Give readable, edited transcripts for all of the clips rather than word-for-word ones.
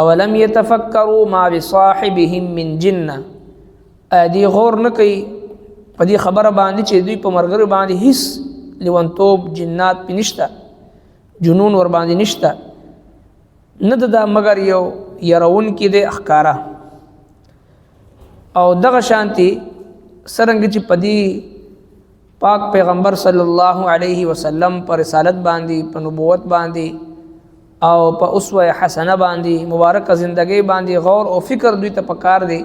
اولم يتفکروا ما بصاحبهم من جنه دی غور نه کوي په دې خبره باندې چې دوی په مرګر باندې هیڅ لیونتوب جنات پنيشتا جنون ور باندې نشتا نه دا مگر یو يرون کې د احکارا او دغه شانتي سرنګ چې پدی پاک پیغمبر صلی الله علیه وسلم پر رسالت باندې په نبوت باندې او په اسوه حسنه باندې مبارک زندگی باندې غور او فکر دوی ته پکار دی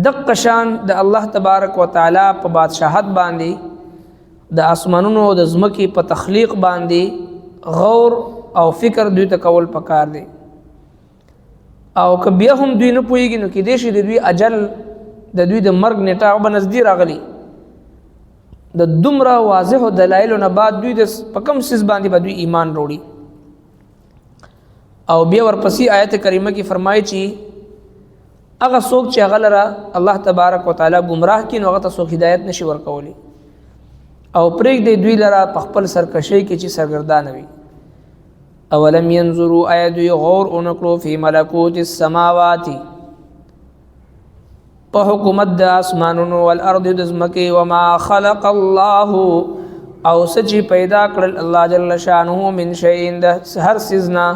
دق شان د الله تبارک وتعالى په بادشاہت باندې د اسمانونو د زمکی په تخلیق باندې غور او فکر دوی ته کول پکار دی او کبیا هم دوی نه پويږي نو کې دیشي د دوی اجل د دوی د مرګ نیټه او بنزدي راغلي د دومره واضح دلایل نه بعد دوی د پکم سیس باندې به دوی ایمان وروړي او بیا ورپسې آیت کریمه کې فرمایي چې هغه څوک چې هغه لره الله تبارک وتعالى گمراه کین هغه ته څوک هدایت نشي ورکولی او پرېږ دی دوی لره په خپل سرکشي کې چې سرګردان وي اولم ينظروا ايد غور انکلو فی ملکوت السماوات په حکومت د اسمانونو والارض د زمکه وما خلق الله او سچ پیدا کړل الله جل شانه من شيء د هر سزنا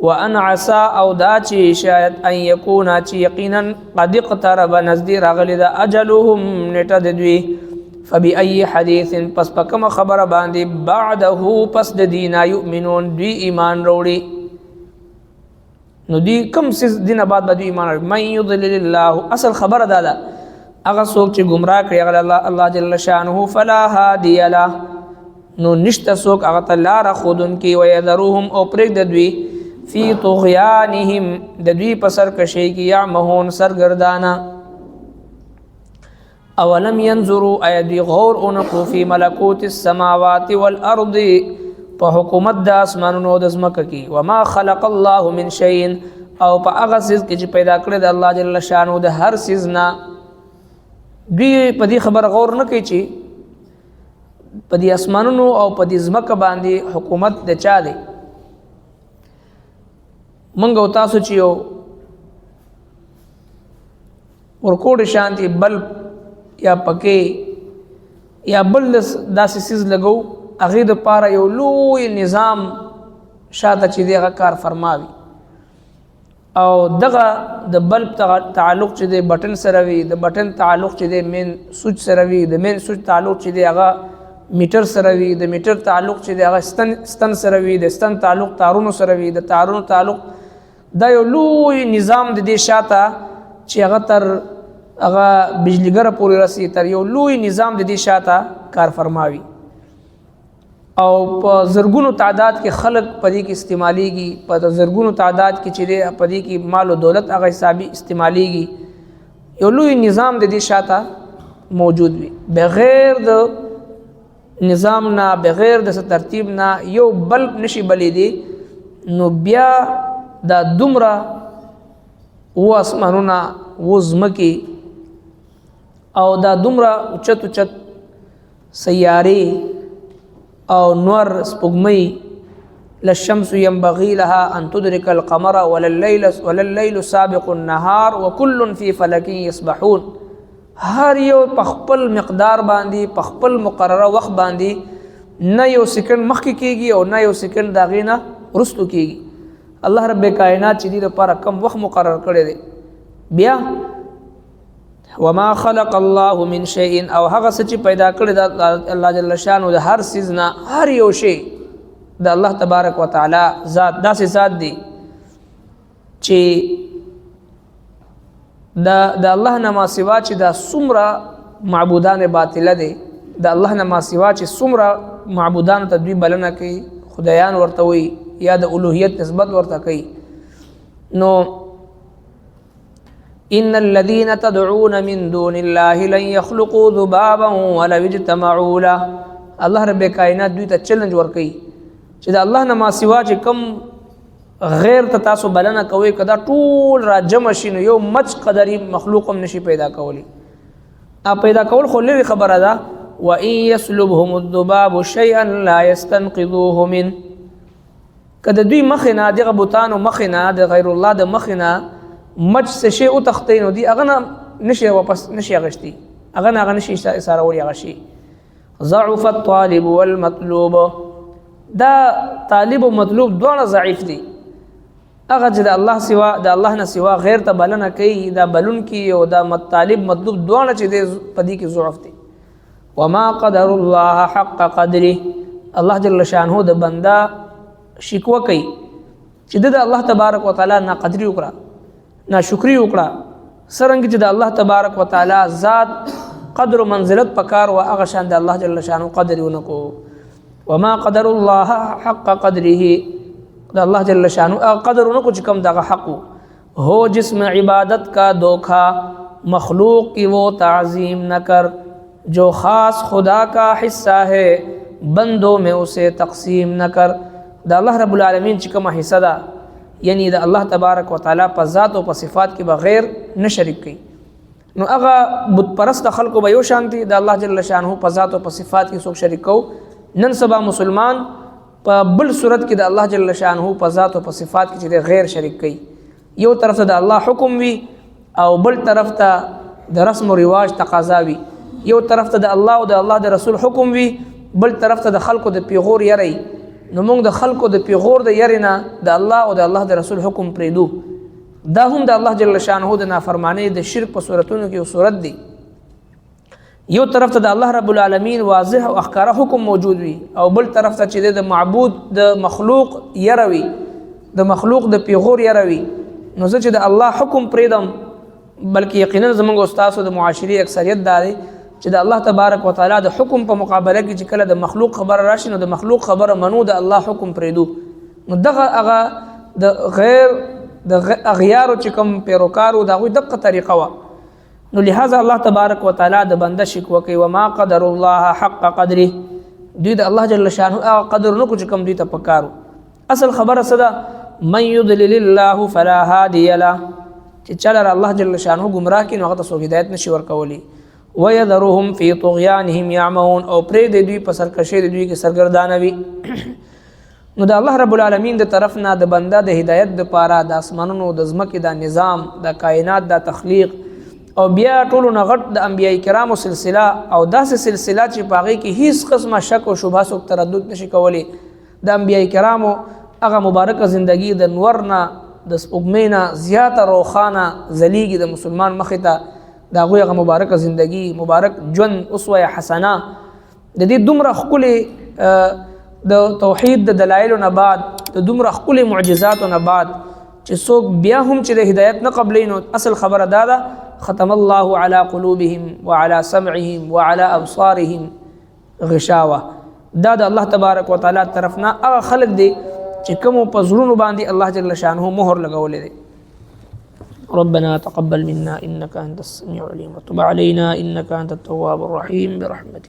وان عسى او دا چې شاید ان يكون چې یقینا قد اقترب نذير غلی د اجلهم نټه د دوی فبأي حديث پس پکم خبر باندې بعده پس د دینا یؤمنون دوی ایمان وروړي نو دی کم سیز دین بعد به ایمان وروړي من يضلل الله اصل خبر دادا هغه څوک چې گمراه کړي هغه الله جل شانه فلا هادي له نو نشته څوک هغه تعالی خودن کی ويذرهم او پرېږ د دوی فی طغیانهم د دوی په سرکشي کې یعمهون سرګردانه اولم ينظروا ايدي غور انقو في ملكوت السماوات والارض په حکومت د اسمانونو د زمکه کې وما خلق الله من شيء او په هغه څه کې چې پیدا کړی د الله جل شانه د هر څه نه دوی په دې خبر غور نه کوي چې په دې اسمانونو او په دې زمکه باندې حکومت د چا دی منګو تاسو چې یو ورکوډ شانتي بلب یا پکې یا بل داسې سیز لګو هغه د پاره یو لوی نظام شاته چې دغه کار فرماوي او دغه د بلب تعلق چې د بٹن سره وي د بٹن تعلق چې د مین سوئچ سره وي د مین سوئچ تعلق چې د هغه میټر سره وي د میټر تعلق چې د هغه ستن سره وي د ستن تعلق تارونو سره وي د تارونو تعلق دا یو لوی نظام د دې شاته چې هغه تر هغه بجلیګر پورې رسي تر یو لوی نظام د دې شاته کار فرماوي او په زرګونو تعداد کې خلق پدې کې استعماليږي په زرګونو تعداد کې چې پدې کې مال او دولت هغه حسابي استعماليږي یو لوی نظام د دې شاته موجود وي بغیر د نظام نه بغیر د ترتیب نه یو بلب نشي بلې دي نو بیا دا دومره و اسمانونه و زمکي او دا دومره اوچت سیارې او نور سپوږمۍ للشمس ينبغي لها ان تدرك القمر ولليل سابق النهار وكل في فلك يسبحون هر یو په خپل مقدار باندې په خپل مقرره وخت باندې نه یو سکند مخکې کیږي او نه یو سکند داغې نه وروستو کیږي الله رب کائنات چې دې لپاره کم وخت مقرر کړی دی بیا وما خلق الله من شيء او هغه څه چې پیدا کړی د الله جل شانه د هر څیز نه هر یو شی د الله تبارک وتعالى ذات داسې ذات دی چې د الله نه ما سوا چې دا څومره معبودان باطله دي د الله نه ما سوا چې څومره معبودان ته دوی بلنه کوي خدایان ورته وي یا د الوهیت نسبت ورته کوي نو ان الذين تدعون من دون الله لن يخلقوا ذبابا ولو اجتمعوا له الله رب کائنات دوی ته چیلنج ور کوي چې د الله نه ما سوا چې کم غیر ته تاسو بلنه کوي کدا ټول را جمع شینو یو مچ قدرې مخلوق هم نشي پیدا کولی پیدا کول خو لوی خبره ده وان يسلبهم الذباب شيئا لا يستنقذوه منه کده دوی مخنا دغه بوتانو مخنا د غیر الله د مخنا مچ څه شی او تختین دی هغه نشي واپس نشي غشتي هغه نشي اساره ولي غشي. ضعف الطالب والمطلوب، دا طالب او مطلوب دواړه ضعیف دي. هغه چې د الله سوا د الله نه سوا غیر ته بلنه کوي دا بلون کی او دا طالب مطلوب دواړه چې د پدې کې ضعف دي. وما قدر الله حق قدره، الله جل شانه د بندا شکوه کوي چې د الله تبارک وتعالى نه قدر وکړه نه شکر وکړه، سرنګ چې د الله تبارک وتعالى ذات قدر و منزلت پکار و هغه شان د الله جل شانه قدر ونکو. وما قدر الله حق قدره، د الله جل شانه قدر ونکو چې کوم دغه حق ہو. جسم عبادت کا دھوکا مخلوق کی وہ تعظیم نہ کر، جو خاص خدا کا حصہ ہے بندوں میں اسے تقسیم نہ کر. د الله رب العالمین چې کومه حصہ ده یعنی د الله تبارک وتعالى په ذات او په صفات کې بغیر نه شریک کوي، نو هغه بت پرست خلکو به یو شانتي د الله جل شانه په ذات او په صفات کې څوک شریک کو. نن سبا مسلمان په بل صورت کې د الله جل شانه په ذات او په صفات کې چې غیر شریک کوي. یو طرف ته د الله حکم وي او بل طرف ته د رسم او رواج تقاضا وي. یو طرف ته د الله او د الله د رسول حکم وي، بل طرف ته د خلکو د پیغور یری. نو موږ د خلکو د پیغور د یرینا د الله او د الله د رسول حکم پریدو. دا هم د الله جل شانه د نافرمانی د شرک په صورتونو کې یو صورت دی. یو طرف ته د الله رب العالمین واضح او احکار حکم موجود وي او بل طرف ته چې د معبود د مخلوق یروي، د مخلوق د پیغور یروي. نو زه چې د الله حکم پریدم، بلکې یقینا زموږ استاد او د معاشري اکثریت دا دی چې د الله تبارک وتعالى د حکم په مقابله کې چې کله د مخلوق خبر راشي نو د مخلوق خبره منو، د الله حکم پریدو. نو دغه هغه د غیر د اغیار چې کوم پیروکارو دغه دغه طریقه وا. نو لہذا الله تبارک وتعالى د بنده شکوه کوي وما قدر الله حق قدره، دوی د الله جل شانه قدر نو کو چې کوم دوی ته پکارو. اصل خبره صدا من يضلل الله فلا هادي له، چې چلر الله جل شانه گمراه کین هغه ته هدایت نشي ورکولی. ويذرهم في طغيانهم يعمهون، او پرې د دوی په سرکشي د دوی کې سرګردانوي. نو د الله رب العالمین د طرف نه د بنده د هدایت د پاره د اسمانونو د ځمکې د نظام د کائنات د تخلیق او بیا ټولو نه غټ د انبیای کرامو سلسله او داسې سلسله چې پاغي کې هیڅ قسمه شک او شبهه او تردد نشي کولی. د انبیای کرامو هغه مبارکه زندگی د نور نه د سپوږمۍ نه زیاته روخانه ځلیږي د مسلمان مخې ته. دا هغه مبارکه زندگی مبارک ژوند اسوه حسنه د دې دومره خپل د توحید د دلایل نه بعد د دومره خپل معجزات نه بعد چې څوک بیا هم چې د هدایت نه قبلین، اصل خبره دا ده ختم الله على قلوبهم وعلى سمعهم وعلى ابصارهم غشاوه. دا د الله تبارک وتعالى طرفنا هغه خلق دي چې کوم په زړونو باندې الله جل شانه مهر لګولې دي. ربنا تقبل منا إنك أنت السميع العليم وتب علينا إنك أنت التواب الرحيم برحمتك.